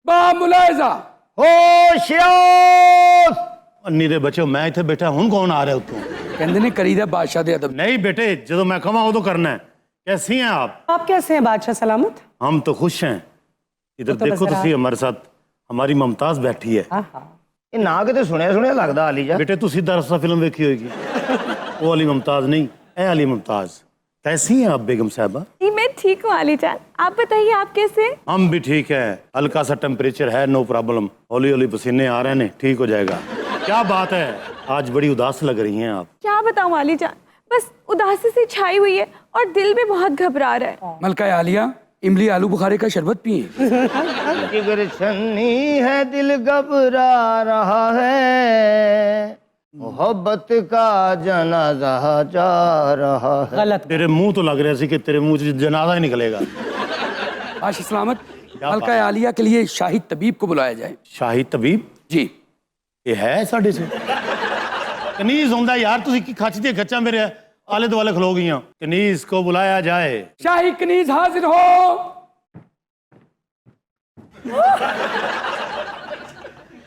बामुलायजा होशियार अन्नी दे बच्चो मैं इत्थे बैठा हुण कौन आ रहा उत्तों कहंदे ने करीदा बादशाह दे अदब। नहीं बेटे जो मैं कहां उदो करना है। कैसी हैं आप कैसे हैं बादशाह सलामत? हम तो खुश हैं। इधर तो देखो बस तुसी हमारे साथ हमारी मुमताज बैठी है। ਇਹ ਨਾ ਕਿਤੇ ਸੁਣਿਆ ਸੁਣਿਆ ਲੱਗਦਾ ਆਲੀ ਜਾ बेटे तुसी दरअसल फिल्म देखी होगी वो वाली मुमताज नहीं ए वाली मुमताज। कैसी हैं आप बेगम साहबा? जी मैं ठीक हूँ आली जान, आप बताइए आप कैसे हैं? हम भी ठीक है। हल्का सा टेम्परेचर है, नो प्रॉब्लम। हौली हौली पसीने आ रहे हैं, ठीक हो जाएगा। क्या बात है आज बड़ी उदास लग रही हैं आप। क्या बताऊँ आली जान, बस उदासी से छाई हुई है और दिल भी बहुत घबरा रहा है। मलका आलिया इमली आलू बुखारे का शरबत पिए। जिगर छन्नी है दिल घबरा रहा है मोहब्बत का जनाजा जा रहा है। गलत। तेरे मुंह तो लग रहा है कि तेरे मुंह से जनाजा ही निकलेगा। बादशाह सलामत मलका आलिया के लिए शाही तबीब को बुलाया जाए। शाही तबीब जी ये है साढ़े से कनीज होंदा यार तुसी की खच दी खच्चा मेरे आले दुआले खलो गई कनीज को बुलाया जाए। शाही कनीज हाजिर हो।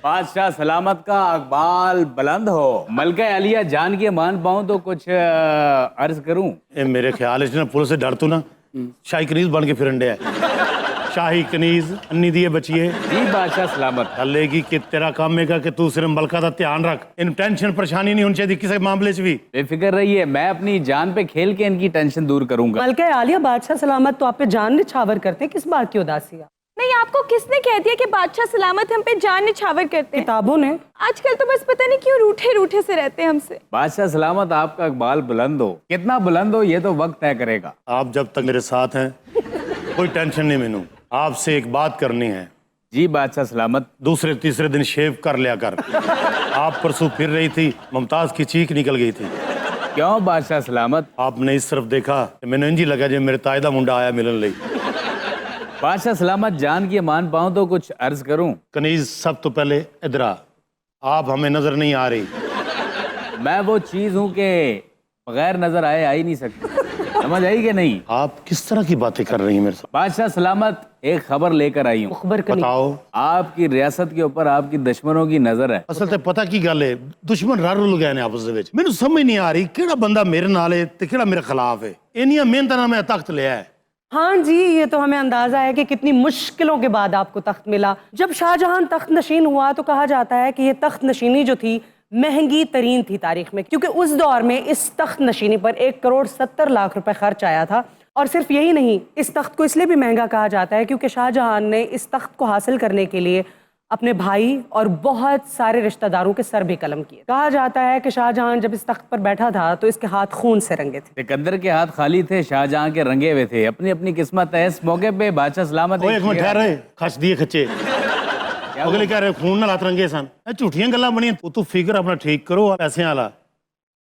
बादशाह सलामत का अकबाल बुलंद हो। मलका आलिया जान के मान पाऊं तो कुछ अर्ज करूं। ए मेरे ख्याल से ना पुलिस से डर तू ना शाही कनीज बन के फिरन डे शाही कनीज अन्नी दिए बचिए जी बादशाह सलामत। चलेगी कि तेरा काम है कि तू सिर्फ मलका का ध्यान रख। इन टेंशन परेशानी नहीं होनी चाहिए किसी मामले से भी। बेफिक्र रहिए, मैं अपनी जान पे खेल के इनकी टेंशन दूर करूंगा। मलका आलिया बादशाह सलामत तो आप पे जान निछावर करते हैं, किस बात की उदासी है? नहीं, आपको किसने कह दिया कि बादशाह सलामत हम पे जान निछावर करते हैं? किताबों ने। आजकल तो बस पता नहीं क्यों रूठे रूठे से रहते हैं हमसे। बादशाह सलामत आपका अकबाल बुलंद हो, कितना बुलंद हो ये तो वक्त तय करेगा। आप जब तक मेरे साथ हैं कोई टेंशन नहीं मैनू। आपसे एक बात करनी है। जी बादशाह सलामत। दूसरे तीसरे दिन शेव कर लिया कर। आप परसों फिर रही थी मुमताज की चीख निकल गई थी। क्यों बादशाह सलामत? आपने इस तरफ देखा मैंने इंजी लगा जो मेरे ताए दा मुंडा आया मिलन लई। बादशाह सलामत जान के मान पाऊं तो कुछ अर्ज करूं। कनीज सब तो पहले इधर आ। आप हमें नजर नहीं आ रही। मैं वो चीज हूं कि बगैर नजर आए आ ही नहीं सकती। समझ आई कि नहीं? आप किस तरह की बातें कर रही हैं मेरे साथ? बादशाह सलामत एक खबर लेकर आई हूँ। खबर कनी। बताओ। आपकी रियासत के ऊपर आपकी दुश्मनों की नजर है। असल ते पता की गल है दुश्मन रल रुल गए ने आपस दे विच। मैनू समझ नहीं आ रही केड़ा बंदा मेरे नाल है ते केड़ा मेरे खिलाफ है। इन्नियां मेहनतां नाल मैं तख्त लिया है। हाँ जी, ये तो हमें अंदाजा है कि कितनी मुश्किलों के बाद आपको तख्त मिला। जब शाहजहां तख्त नशीन हुआ तो कहा जाता है कि ये तख्त नशीनी जो थी महंगी तरीन थी तारीख में, क्योंकि उस दौर में इस तख्त नशीनी पर 1,70,00,000 रुपए खर्च आया था। और सिर्फ यही नहीं, इस तख्त को इसलिए भी महंगा कहा जाता है क्योंकि शाहजहां ने इस तख्त को हासिल करने के लिए अपने भाई और बहुत सारे रिश्तेदारों के सर भी कलम किए। कहा जाता है कि शाहजहां जब इस तख्त पर बैठा था तो इसके हाथ खून से रंगे थे। सिकंदर के हाथ खाली थे, शाहजहां के रंगे हुए थे। अपनी अपनी किस्मत है। इस मौके पे बादशाह सलामत एक मिनट ठहरे खच दिए खच्चे अगले कह रहे खून नाल हाथ रंगे सन। झूठियां गल्लां बनियां। तू फिगर अपना ठीक करो। पैसे वाला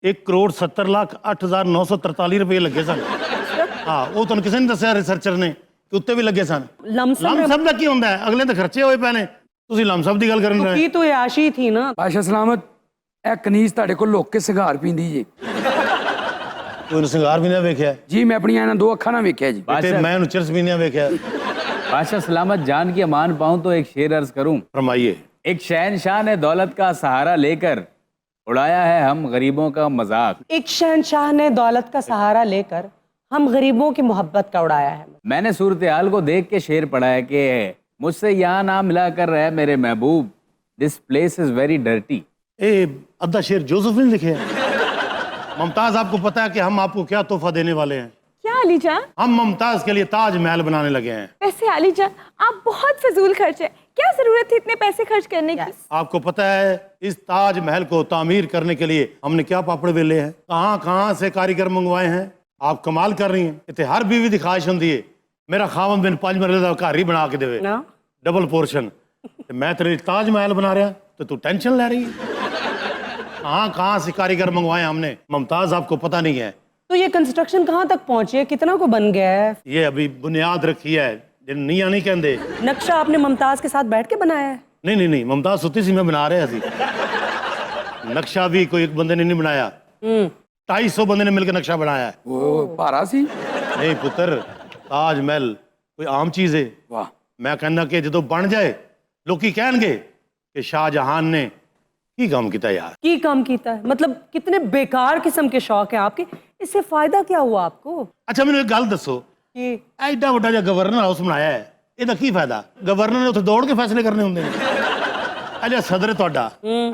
1,70,08,943 रुपए लगे सन। हाँ वो तुहानू किसी ने दस्सिया रिसर्चर ने कि उत्ते भी लगे सन। लमसम दा की हुंदा है? अगले तो खर्चे होए पैने ਤੁਸੀਂ ਲਮਸਮ ਦੀ ਗੱਲ ਕਰਨ ਰਹੇ। की तो याशी थी ना। बादशाह सलामत ਇਹ ਕਨੀਜ਼ ਤੁਹਾਡੇ ਕੋਲ ਲੁੱਕ ਕੇ ਸਿਗਾਰ ਪੀਂਦੀ ਜੀ। ਕੋਈ ਸਿੰਗਾਰ ਵੀ ਨਾ ਵੇਖਿਆ ਜੀ ਮੈਂ ਆਪਣੀਆਂ ਇਹਨਾਂ ਦੋ ਅੱਖਾਂ ਨਾਲ ਵੇਖਿਆ ਜੀ। ਤੇ ਮੈਂ ਉਹਨੂੰ ਚਰਸ ਵੀ ਨਾ ਵੇਖਿਆ। बादशाह सलामत जान के मान पाऊं तो एक शेर अर्ज करूं। फरमाइए। एक शहनशाह ने दौलत का सहारा लेकर उड़ाया है हम गरीबों का मजाक। एक शहनशाह ने दौलत का सहारा लेकर हम गरीबों की मोहब्बत का उड़ाया है। मैंने सूरत हाल को देख के शेर पढ़ा है कि मुझसे यहाँ ना मिला कर रहे मेरे महबूब, this place is very dirty. अद्धा शेर जोसेफ ने लिखे हैं। मुमताज आपको पता है कि हम आपको क्या तोहफा देने वाले हैं? क्या आली जान? हम मुमताज के लिए ताज महल बनाने लगे हैं। वैसे आली जान आप बहुत फजूल खर्च है, क्या जरूरत थी इतने पैसे खर्च करने की? आपको पता है इस ताज महल को तामीर करने के लिए हमने क्या पापड़ बेले हैं, कहाँ कहाँ से कारीगर मंगवाए हैं। आप कमाल कर रही हैं। इतने हर बीवी की ख्वाहिश होती है मेरा खावन बिन 5 मरले का घर ही बना के देवे डबल पोर्शन। मैं तेरे ताज महल बना रहा तो तू टेंशन ले रही है। कहाँ से कारीगर मंगवाए हमने। मुमताज आपको पता नहीं है। तो ये कंस्ट्रक्शन कहाँ तक पहुंची है, कितना को बन गया है? ये अभी बुनियाद रखी है, नीया नहीं कहते। नक्शा आपने मुमताज के साथ बैठ के बनाया है? नहीं नहीं नहीं, मुमताज सुती सी मैं बना रहा सी। नक्शा भी कोई एक बंदे ने नहीं बनाया, 250 बंदे ने मिलकर नक्शा बनाया है। वो भारा सी नहीं पुत्र, ताज महल कोई आम चीज है। वाह। मैं कहना कि जो बन जाए लोकी कहेंगे कि शाहजहां ने की काम किया यार। की कम कीता है मतलब कितने बेकार किस्म के शौक हैं आपके, इससे फायदा क्या हुआ आपको? अच्छा मैंने एक गल दसो, कि ਐਡਾ ਵੱਡਾ ਜਿਹਾ ਗਵਰਨਰ ਹਾਊਸ ਬਣਾਇਆ ਹੈ, ਇਹਦਾ ਕੀ ਫਾਇਦਾ? ਗਵਰਨਰ ਨੇ ਉੱਥੇ ਦੌੜ ਕੇ ਫੈਸਲੇ ਕਰਨੇ ਹੁੰਦੇ ਨੇ। ਇਹ ਜਿਹੜਾ ਸਦਰ ਹੈ ਤੁਹਾਡਾ,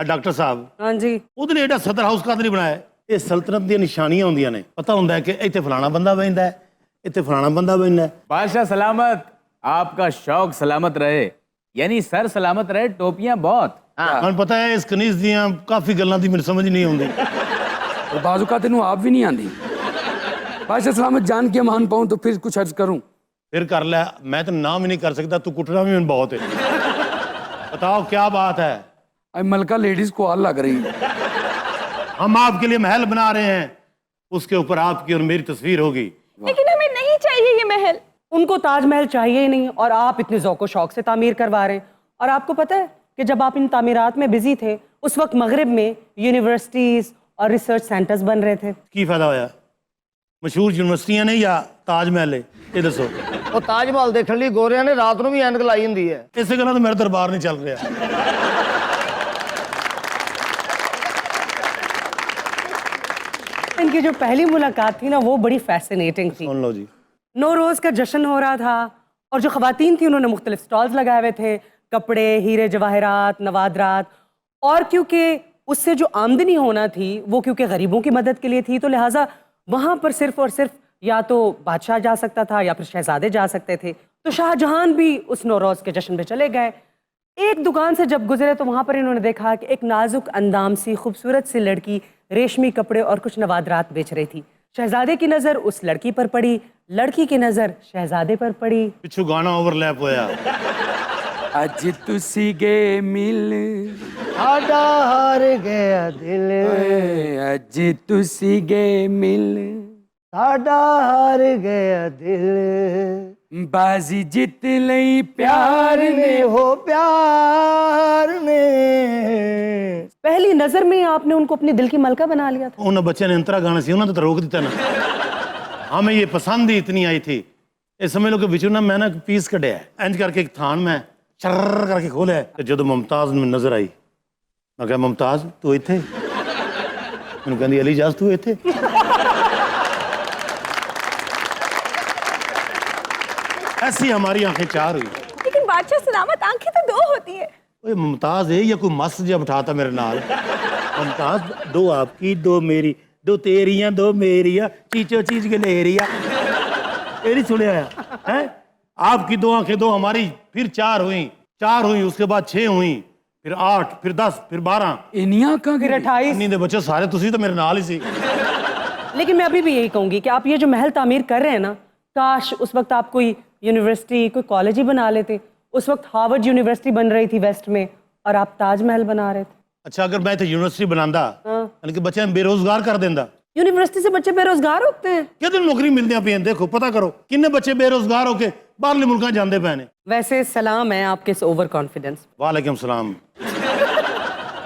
ਡਾਕਟਰ ਸਾਹਿਬ, हाँ जी, ਉਹਦੇ ਲਈ ਐਡਾ ਸਦਰ ਹਾਊਸ ਕਾਹਦੇ ਲਈ ਬਣਾਇਆ ਹੈ? ਇਹ ਸਲਤਨਤ ਦੀਆਂ ਨਿਸ਼ਾਨੀਆਂ ਹੁੰਦੀਆਂ ਨੇ, ਪਤਾ ਹੁੰਦਾ ਹੈ ਕਿ ਇੱਥੇ ਫਲਾਣਾ ਬੰਦਾ ਬੈਠਦਾ ਹੈ, ਇੱਥੇ ਫਲਾਣਾ ਬੰਦਾ ਬੈਠਦਾ ਹੈ। बादशाह सलामत, आपका शौक सलामत रहे, यानी सर सलामत रहे, टोपियां बहुत। ਮੈਨੂੰ ਪਤਾ ਹੈ ਇਸ ਕਨੀਜ਼ ਦੀਆਂ ਕਾਫੀ ਗੱਲਾਂ ਦੀ ਮੈਨੂੰ ਸਮਝ ਨਹੀਂ ਆਉਂਦੀ। और बाजूका तेन आप भी नहीं आती। बादशाह सलामत जान के मान पाऊँ तो फिर कुछ अर्ज करूँ। ਫਿਰ ਕਰ ਲੈ, ਮੈਂ ਤਾਂ ਨਾਮ ਹੀ ਨਹੀਂ ਕਰ ਸਕਦਾ, ਤੂੰ ਕੁੱਟਣਾ ਵੀ ਮੈਨੂੰ ਬਹੁਤ ਹੈ। बताओ क्या बात है? अब मलका लेडीज को आग लग रही है। हम आपके लिए महल बना रहे हैं, उसके ऊपर आपकी और मेरी तस्वीर होगी। लेकिन हमें नहीं चाहिए ये महल। उनको ताजमहल चाहिए ही नहीं और आप इतने ज़ौक़ शौक से तामीर करवा रहे हैं। और आपको पता है कि जब आप इन तामीरात में बिजी थे उस वक्त मगरिब में यूनिवर्सिटीज़ और रिसर्च सेंटर्स बन रहे थे। की फायदा होया? मशहूर यूनिवर्सिटियां ने या ताजमहल है? ये दसो। ਉਹ ਤਾਜ ਮਹਿਲ ਦੇਖਣ ਲਈ ਗੋਰਿਆਂ ਨੇ ਰਾਤ ਨੂੰ ਵੀ ਐਨਕ ਲਾਈ ਹੁੰਦੀ ਹੈ। ਇਸੇ ਗੱਲਾਂ ਤੋਂ ਮੇਰਾ ਦਰਬਾਰ ਨਹੀਂ ਚੱਲ ਰਿਹਾ। इनकी जो पहली मुलाकात थी ना वो बड़ी फैसिनेटिंग थी। सुन लो जी। नौरोज़ का जश्न हो रहा था और जो ख़वातीन थी उन्होंने मुख्तलिफ स्टॉल्स लगाए हुए थे, कपड़े, हीरे जवाहरात, नवादरात, और क्योंकि उससे जो आमदनी होना थी वो क्योंकि गरीबों की मदद के लिए थी, तो लिहाजा वहाँ पर सिर्फ और सिर्फ या तो बादशाह जा सकता था या फिर शहजादे जा सकते थे। तो शाहजहां भी उस नौरोज़ के जश्न में चले गए। एक दुकान से जब गुजरे तो वहाँ पर इन्होंने देखा कि एक नाजुक अंदाम सी खूबसूरत सी लड़की रेशमी कपड़े और कुछ नवादरात बेच रही थी। शहजादे की नज़र उस लड़की पर पड़ी, लड़की की नज़र शहजादे पर पड़ी। पिछू गाना ओवरलैप होया। अज तुसी गए मिल, ਸਾਡਾ ਹਾਰ ਗਿਆ ਦਿਲ, अज तुसी गए मिल, ਸਾਡਾ ਹਾਰ ਗਿਆ ਦਿਲ, बाजी जित लई प्यार ने। हो प्यार ने। पहली नज़र में आपने उनको अपने दिल की मलका बना लिया था। उन बच्चे ने अंतरा गाना सी, उन्होंने तो रोक दिता ना। हमें ये पसंद ही इतनी आई थी, ये समझ लो कि बिचू ना मैं ना पीस कढ़िया है, इंज करके एक थान में चर्र करके खोलिया है। जदों मुमताज में नजर आई, मैं कहा मुमताज तू इत्थे? मैनूं कहंदी अली जाज तू इत्थे? ऐसी हमारी आंखें चार हुई। लेकिन बादशाह सलामत, आंखें तो दो होती है। ओए मुमताज है या कोई मस्त जिहा बिठाता मेरे नाल? मुमताज दो आपकी दो मेरी, दो तेरियां दो मेरियां, चीचो चीज गलेरिया। ये नहीं सुने आया है? आपकी दो आंखें दो हमारी, फिर चार हुई, उसके बाद 6 हुई, फिर 8, फिर 10, फिर 12, इनिया का फिर 28। इन्हीं दे बच्चे सारे तुसी तो मेरे नाल ही सी। लेकिन मैं अभी भी यही कहूँगी कि आप ये जो महल तामीर कर रहे हैं ना, काश उस वक्त आप कोई यूनिवर्सिटी, कोई कॉलेज ही बना लेते। उस वक्त हार्वर्ड यूनिवर्सिटी बन रही थी वेस्ट में और आप ताजमहल बना रहे थे। अच्छा अगर मैं इत्थे यूनिवर्सिटी बनांदा, यानी कि बच्चे बेरोजगार कर देंदा। यूनिवर्सिटी से बच्चे बेरोजगार होते हैं। कितनी नौकरी मिलदियां पियां, देखो पता करो किन्ने बच्चे बेरोजगार होके बाहरले मुल्कां जांदे पए ने। वैसे सलाम है आपके इस ओवर कॉन्फिडेंस। वालेकुम सलाम।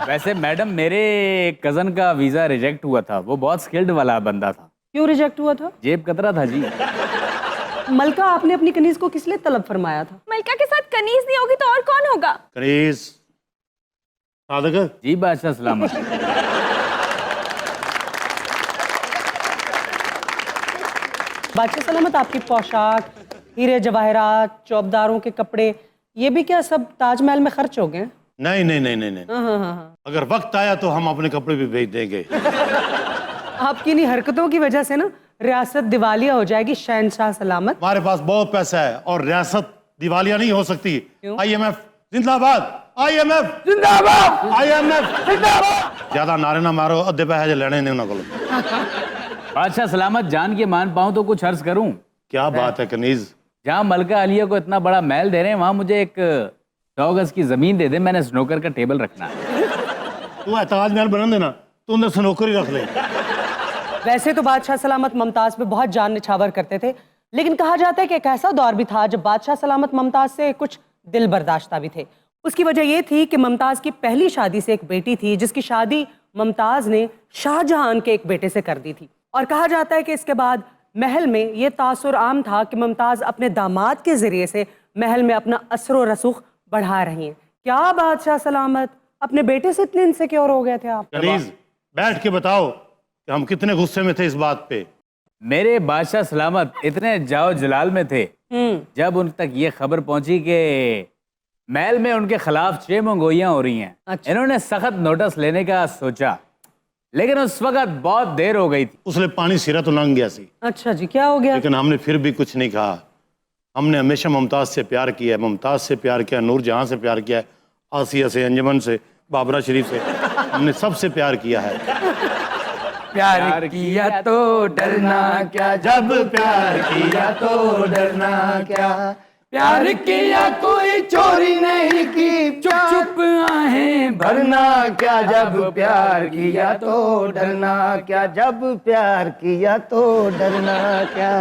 वैसे मैडम, मेरे कजन का वीजा रिजेक्ट हुआ था, वो बहुत स्किल्ड वाला बंदा था। क्यों रिजेक्ट हुआ था? जेब कतरा था जी। मलका आपने अपनी कनीज को किस लिए तलब फरमाया था? मलका के साथ कनीज नहीं होगी तो और कौन होगा? कनीज सादक जी बादशाह सलामत। बादशाह सलामत, आपकी पोशाक, हीरे जवाहरात, चौबदारों के कपड़े, ये भी क्या सब ताजमहल में खर्च हो गए? नहीं नहीं नहीं नहीं नहीं, हाँ। अगर वक्त आया तो हम अपने कपड़े भी भेज देंगे। आपकी इन्हीं हरकतों की वजह से ना रियासत दिवालिया हो जाएगी शहनशाह सलामत। हमारे पास बहुत पैसा है और रियासत दिवालिया नहीं हो सकती। IMF जिंदाबाद, IMF जिंदाबाद, IMF जिंदाबाद। ज्यादा नारे ना मारो, अद्धे पैसे लेने ने उन्होंने को। बादशाह सलामत, जान के मान पाऊं तो कुछ अर्ज करूं। क्या बात है कनीज? जहाँ मलका आलिया को इतना बड़ा महल दे रहे हैं, वहां मुझे एक 100 गज की जमीन दे दे, मैंने स्नोकर का टेबल रखना है। तू है ताजमहल बना देना, तू अंदर स्नोकर ही रख ले। वैसे तो बादशाह सलामत मुमताज पे बहुत जान निछावर करते थे, लेकिन कहा जाता है कि एक ऐसा दौर भी था जब बादशाह सलामत मुमताज से कुछ दिल बर्दाश्ता भी थे। उसकी वजह ये थी कि मुमताज की पहली शादी से एक बेटी थी, जिसकी शादी मुमताज ने शाहजहां के एक बेटे से कर दी थी। और कहा जाता है कि इसके बाद महल में ये तासुर आम था कि मुमताज अपने दामाद के जरिए से महल में अपना असर व रसूख बढ़ा रही हैं। क्या बादशाह सलामत, अपने बेटे से इतने इनसिक्योर हो गए थे आप? कनीज बैठ के बताओ कि हम कितने गुस्से में थे इस बात पे। मेरे बादशाह सलामत इतने जाओ जलाल में थे जब उन तक ये खबर पहुंची कि महल में उनके खिलाफ 6 मंगोइयां हो रही हैं। अच्छा। इन्होंने सख्त नोटिस लेने का सोचा, लेकिन उस वक्त बहुत देर हो गई थी। उसने पानी सिरा तो लंघ गया सी, अच्छा जी, क्या हो गया? लेकिन हमने फिर भी कुछ नहीं कहा। हमने हमेशा मुमताज से प्यार किया है, मुमताज से प्यार किया, नूर जहां से प्यार किया है, आसिया से, अंजमन से, बाबरा शरीफ से, हमने सबसे प्यार किया है। प्यार किया तो डरना क्या, जब प्यार किया तो डरना क्या, प्यार किया कोई चोरी नहीं की, चुप चुप आहें भरना क्या, जब प्यार किया तो डरना क्या, जब प्यार किया तो डरना क्या।